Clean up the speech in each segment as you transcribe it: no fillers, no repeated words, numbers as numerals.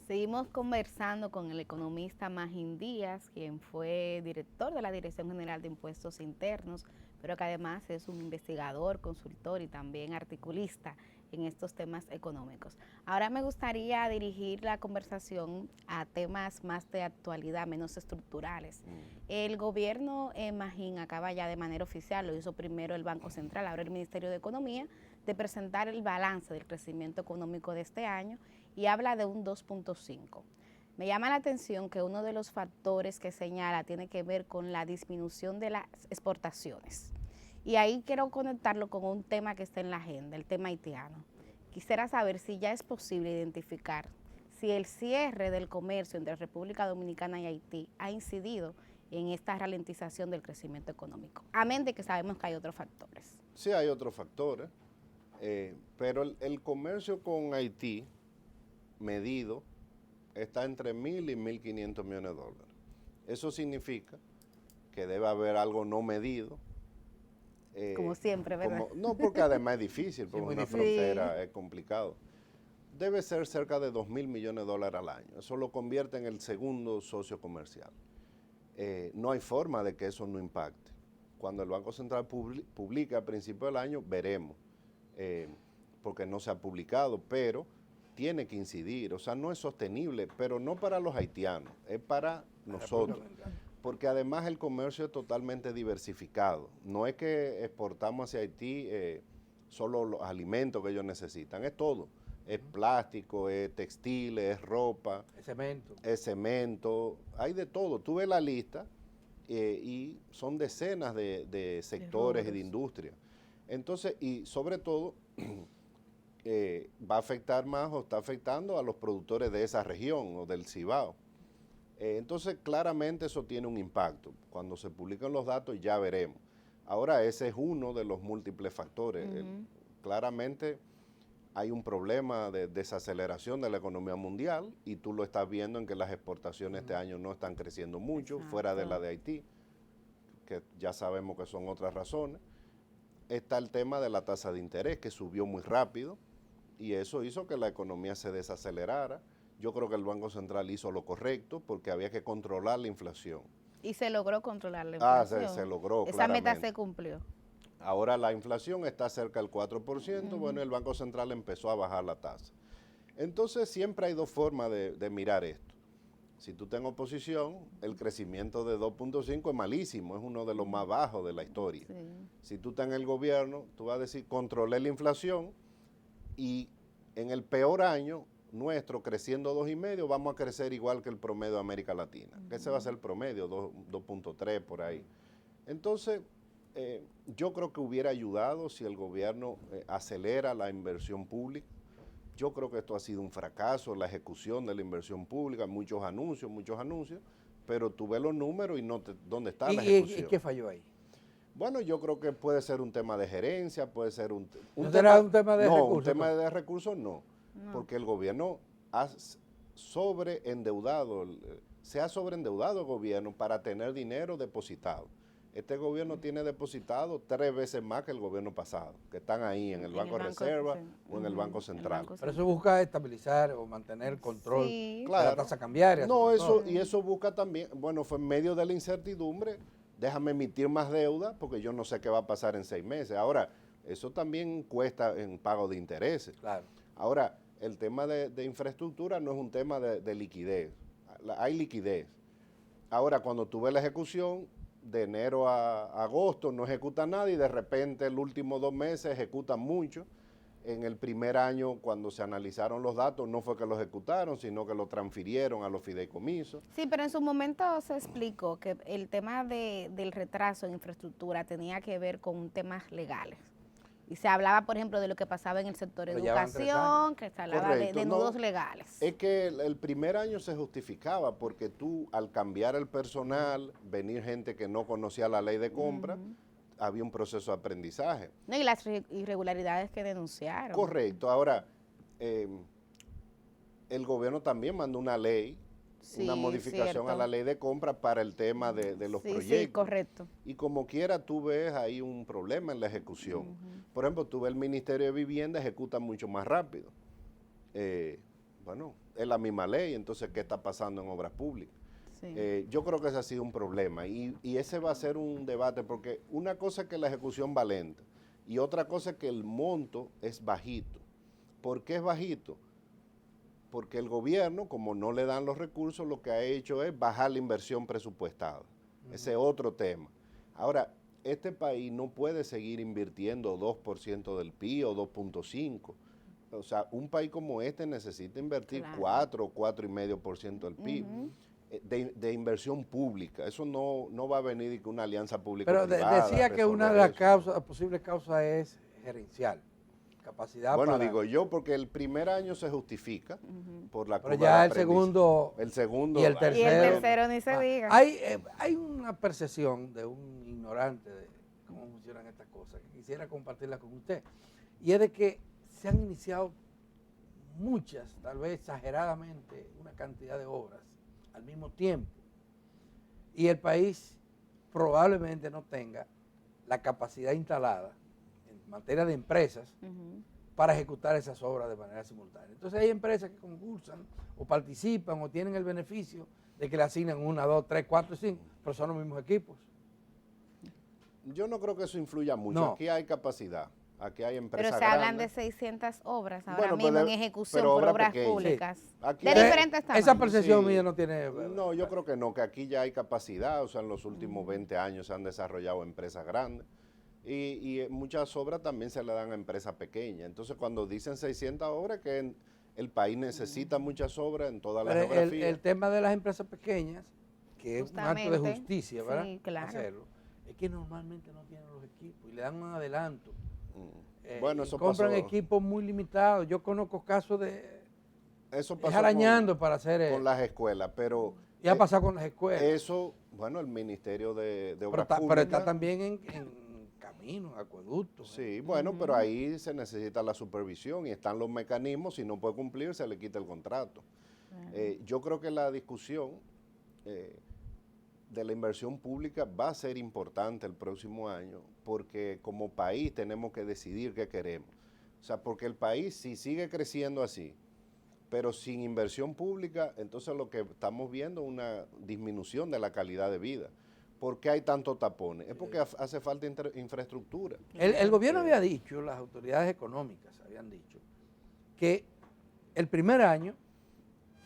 Seguimos conversando con el economista Magín Díaz, quien fue director de la Dirección General de Impuestos Internos, pero que además es un investigador, consultor y también articulista en estos temas económicos. Ahora me gustaría dirigir la conversación a temas más de actualidad, menos estructurales. El gobierno, Magín, acaba ya de manera oficial, lo hizo primero el Banco Central, ahora el Ministerio de Economía, de presentar el balance del crecimiento económico de este año y habla de un 2.5. Me llama la atención que uno de los factores que señala tiene que ver con la disminución de las exportaciones. Y ahí quiero conectarlo con un tema que está en la agenda, el tema haitiano. Quisiera saber si ya es posible identificar si el cierre del comercio entre República Dominicana y Haití ha incidido en esta ralentización del crecimiento económico. Amén de que sabemos que hay otros factores. Sí, hay otros factores, pero el comercio con Haití medido está entre 1.000 y 1.500 millones de dólares. Eso significa que debe haber algo no medido. Como siempre, ¿verdad? No, porque además es difícil, porque muy una difícil. frontera es complicado. Debe ser cerca de 2.000 millones de dólares al año. Eso lo convierte en el segundo socio comercial. No hay forma de que eso no impacte. Cuando el Banco Central publica a principios del año, veremos, porque no se ha publicado, pero tiene que incidir. O sea, no es sostenible, pero no para los haitianos, es para nosotros. Porque además el comercio es totalmente diversificado. No es que exportamos hacia Haití solo los alimentos que ellos necesitan, es todo. Es plástico, es textil, es ropa. Es cemento, hay de todo. Tú ves la lista y son decenas de sectores y de industrias. Entonces, y sobre todo, va a afectar más o está afectando a los productores de esa región o del Cibao. Entonces, claramente eso tiene un impacto. Cuando se publican los datos ya veremos. Ahora, ese es uno de los múltiples factores. Claramente hay un problema de desaceleración de la economía mundial y tú lo estás viendo en que las exportaciones este año no están creciendo mucho, fuera de la de Haití, que ya sabemos que son otras razones. Está el tema de la tasa de interés, que subió muy rápido y eso hizo que la economía se desacelerara. Yo creo que el Banco Central hizo lo correcto porque había que controlar la inflación. Y se logró controlar la inflación. Se logró, Esa claramente. meta se cumplió. Ahora la inflación está cerca del 4%, bueno, el Banco Central empezó a bajar la tasa. Entonces siempre hay dos formas de mirar esto. Si tú estás en oposición, el crecimiento de 2.5 es malísimo, es uno de los más bajos de la historia. Sí. Si tú estás en el gobierno, tú vas a decir, controlé la inflación y en el peor año nuestro, creciendo 2,5, vamos a crecer igual que el promedio de América Latina. Que ese va a ser el promedio, 2.3 por ahí. Entonces, yo creo que hubiera ayudado si el gobierno acelera la inversión pública. Yo creo que esto ha sido un fracaso, la ejecución de la inversión pública, muchos anuncios, pero tú ves los números y no ¿dónde está la ejecución? ¿Y qué falló ahí? Bueno, yo creo que puede ser un tema de gerencia, puede ser un ¿No será un tema de recursos? No, un tema de recursos no, porque el gobierno se ha sobreendeudado el gobierno para tener dinero depositado. Este gobierno tiene depositado 3 veces más que el gobierno pasado, que están ahí en el Banco de Reserva o en el Banco Central. Pero eso busca estabilizar o mantener el control de Claro. la tasa cambiaria. No, eso busca también, bueno, fue en medio de la incertidumbre, déjame emitir más deuda porque yo no sé qué va a pasar en 6 meses. Ahora, eso también cuesta en pago de intereses. Claro. Ahora, el tema de infraestructura no es un tema de liquidez, hay liquidez. Ahora, cuando tú ves la ejecución, de enero a agosto no ejecuta nada y de repente el último 2 meses ejecutan mucho. En el primer año, cuando se analizaron los datos, no fue que lo ejecutaron, sino que lo transfirieron a los fideicomisos. Sí, pero en su momento se explicó que el tema del retraso en infraestructura tenía que ver con temas legales. Y se hablaba, por ejemplo, de lo que pasaba en el sector educación, que se hablaba de nudos legales. Es que el primer año se justificaba porque tú, al cambiar el personal, venir gente que no conocía la ley de compra, había un proceso de aprendizaje. No, y las irregularidades que denunciaron. Correcto. Ahora, el gobierno también mandó una ley, una modificación a la ley de compra para el tema de los proyectos. Sí, correcto. Y como quiera tú ves ahí un problema en la ejecución. Por ejemplo, tú ves el Ministerio de Vivienda ejecuta mucho más rápido. Bueno, es la misma ley, entonces, ¿qué está pasando en obras públicas? Sí. Yo creo que ese ha sido un problema y ese va a ser un debate porque una cosa es que la ejecución va lenta y otra cosa es que el monto es bajito. ¿Por qué es bajito? Porque el gobierno, como no le dan los recursos, lo que ha hecho es bajar la inversión presupuestada. Ese es otro tema. Ahora, este país no puede seguir invirtiendo 2% del PIB o 2.5%. O sea, un país como este necesita invertir 4 o 4,5% del PIB. De inversión pública. Eso no va a venir de que una alianza pública-privada. Pero decía que una de las posibles causas es gerencial, capacidad bueno, para... digo yo, porque el primer año se justifica por la curva pero ya de el segundo y el tercero, y el tercero ni se diga. Hay una percepción de un ignorante de cómo funcionan estas cosas que quisiera compartirla con usted, y es de que se han iniciado muchas, tal vez exageradamente, una cantidad de obras al mismo tiempo, y el país probablemente no tenga la capacidad instalada en materia de empresas para ejecutar esas obras de manera simultánea. Entonces hay empresas que concursan o participan o tienen el beneficio de que le asignan 1, 2, 3, 4 y 5, pero son los mismos equipos. Yo no creo que eso influya mucho. No. Aquí hay capacidad. Aquí hay empresas Pero se hablan grandes. de 600 obras ahora Bueno, mismo pero en ejecución pero por obras obras pequeñas. públicas. Sí. Aquí De hay- diferentes tamaños. Esa percepción Sí. mía no tiene... No, yo creo que no, que aquí ya hay capacidad. O sea, en los últimos 20 años se han desarrollado empresas grandes. Y muchas obras también se le dan a empresas pequeñas. Entonces, cuando dicen 600 obras, que el país necesita muchas obras en toda la Pero geografía. el tema de las empresas pequeñas, que es un acto de Justamente, justicia, ¿verdad? sí, claro. Hacerlo, es que normalmente no tienen los equipos y le dan un adelanto. Bueno, Y eso compran pasó. equipos muy limitados. Yo conozco casos de Eso pasó arañando para hacer con las escuelas, pero y ha pasado con las escuelas. eso, bueno, el Ministerio de Obras pero Públicas. está también en caminos, acueductos. Sí, bueno, pero ahí se necesita la supervisión y están los mecanismos. Si no puede cumplir, se le quita el contrato. Yo creo que la discusión de la inversión pública va a ser importante el próximo año porque como país tenemos que decidir qué queremos. O sea, porque el país si sigue creciendo así, pero sin inversión pública, entonces lo que estamos viendo es una disminución de la calidad de vida. ¿Por qué hay tantos tapones? Es porque hace falta infraestructura. El gobierno había dicho, las autoridades económicas habían dicho, que el primer año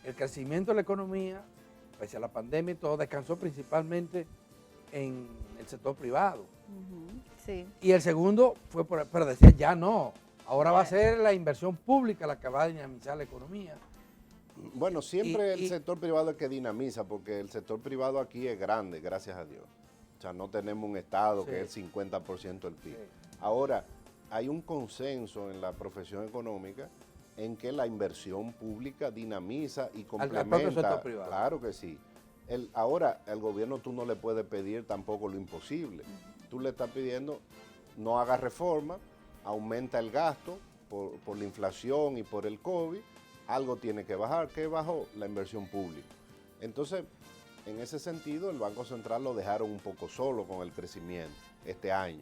el crecimiento de la economía, pese a la pandemia y todo, descansó principalmente en el sector privado. Sí. Y el segundo fue pero decía ya no, ahora va a ser la inversión pública la que va a dinamizar la economía. Bueno, siempre el sector privado es que dinamiza, porque el sector privado aquí es grande, gracias a Dios. O sea, no tenemos un Estado que es el 50% del PIB. Ahora, hay un consenso en la profesión económica en que la inversión pública dinamiza y complementa. Al propio sector privado. Claro que sí. Ahora, al gobierno tú no le puedes pedir tampoco lo imposible. Tú le estás pidiendo, no haga reforma, aumenta el gasto por la inflación y por el COVID, algo tiene que bajar. ¿Qué bajó? La inversión pública. Entonces, en ese sentido, el Banco Central lo dejaron un poco solo con el crecimiento este año,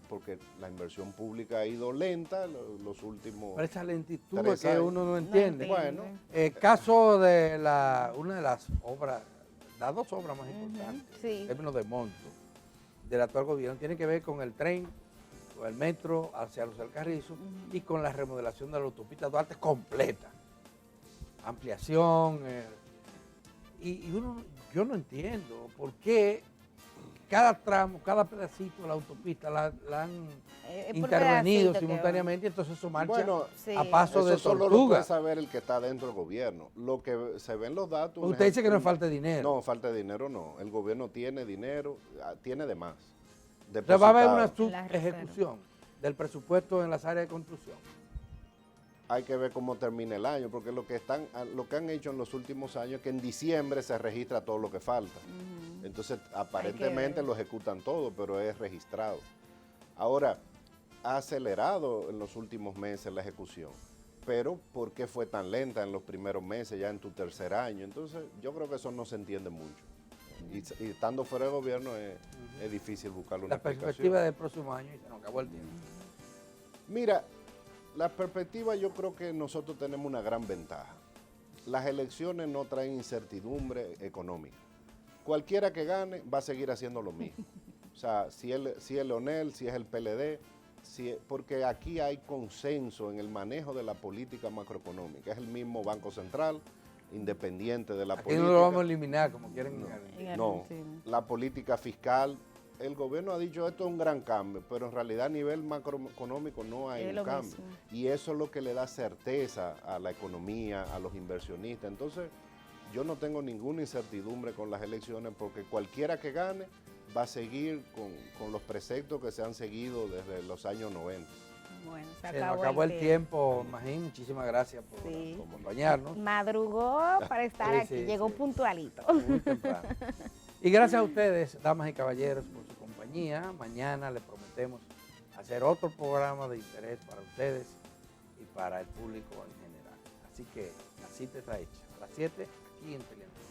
porque la inversión pública ha ido lenta los últimos... Pero esa lentitud 3 que años. uno no entiende. Bueno, El caso de una de las obras, las dos obras más importantes, sí. en términos de monto, del actual gobierno, tiene que ver con el tren, con el metro hacia los Alcarrizos y con la remodelación de la autopista Duarte completa. Ampliación. Yo no entiendo por qué cada tramo, cada pedacito de la autopista la han intervenido simultáneamente, entonces eso marcha a paso de eso solo lo tortuga. puede saber el que está dentro del gobierno. Lo que se ven los datos... Usted dice que no falta dinero. No, falta de dinero no. El gobierno tiene dinero, tiene de más. Entonces va a haber una depositado. subejecución del presupuesto en las áreas de construcción. Hay que ver cómo termina el año, porque lo que han hecho en los últimos años es que en diciembre se registra todo lo que falta. Entonces, aparentemente lo ejecutan todo, pero es registrado. Ahora, ha acelerado en los últimos meses la ejecución, pero ¿por qué fue tan lenta en los primeros meses, ya en tu tercer año? Entonces, yo creo que eso no se entiende mucho. Y estando fuera del gobierno es difícil buscarle una explicación. La perspectiva del próximo año, y se nos acabó el tiempo. Mira, la perspectiva, yo creo que nosotros tenemos una gran ventaja, las elecciones no traen incertidumbre económica. Cualquiera que gane va a seguir haciendo lo mismo. O sea, si es Leonel, si es el PLD, porque aquí hay consenso en el manejo de la política macroeconómica. Es el mismo Banco Central, independiente de la Aquí política. no lo vamos a eliminar como quieren. No, la política fiscal. El gobierno ha dicho esto es un gran cambio, pero en realidad a nivel macroeconómico no hay un cambio. Mismo. Y eso es lo que le da certeza a la economía, a los inversionistas. Entonces, yo no tengo ninguna incertidumbre con las elecciones porque cualquiera que gane va a seguir con los preceptos que se han seguido desde los años 90. Bueno, se acabó el tiempo, Magín. Muchísimas gracias por acompañarnos. Madrugó para estar aquí, llegó puntualito. Muy temprano. Y gracias a ustedes, damas y caballeros, por su compañía. Mañana les prometemos hacer otro programa de interés para ustedes y para el público en general. Así que la cita está hecha. A las 7, aquí en Teleantena.